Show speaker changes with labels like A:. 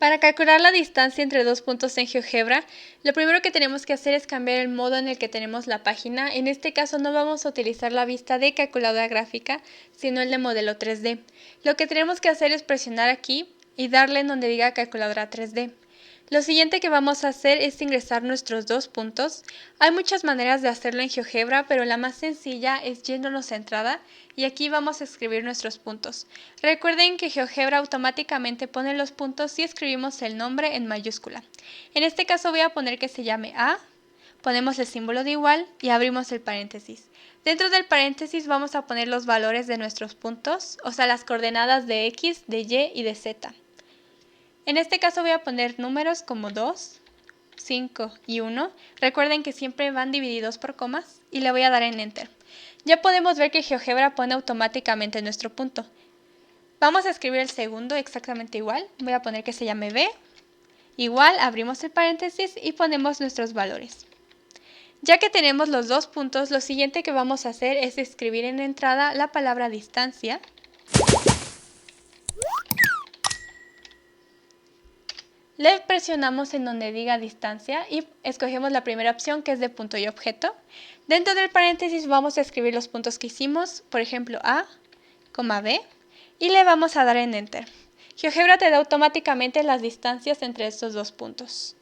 A: Para calcular la distancia entre dos puntos en GeoGebra, lo primero que tenemos que hacer es cambiar el modo en el que tenemos la página. En este caso no vamos a utilizar la vista de calculadora gráfica, sino el de modelo 3D. Lo que tenemos que hacer es presionar aquí y darle en donde diga calculadora 3D. Lo siguiente que vamos a hacer es ingresar nuestros dos puntos. Hay muchas maneras de hacerlo en GeoGebra, pero la más sencilla es yéndonos a entrada y aquí vamos a escribir nuestros puntos. Recuerden que GeoGebra automáticamente pone los puntos si escribimos el nombre en mayúscula. En este caso voy a poner que se llame A, ponemos el símbolo de igual y abrimos el paréntesis. Dentro del paréntesis vamos a poner los valores de nuestros puntos, o sea las coordenadas de X, de Y y de Z. En este caso voy a poner números como 2, 5 y 1. Recuerden que siempre van divididos por comas y le voy a dar en Enter. Ya podemos ver que GeoGebra pone automáticamente nuestro punto. Vamos a escribir el segundo exactamente igual. Voy a poner que se llame B. Igual, abrimos el paréntesis y ponemos nuestros valores. Ya que tenemos los dos puntos, lo siguiente que vamos a hacer es escribir en la entrada la palabra distancia. Le presionamos en donde diga distancia y escogemos la primera opción que es de punto y objeto. Dentro del paréntesis vamos a escribir los puntos que hicimos, por ejemplo A, B y le vamos a dar en Enter. GeoGebra te da automáticamente las distancias entre estos dos puntos.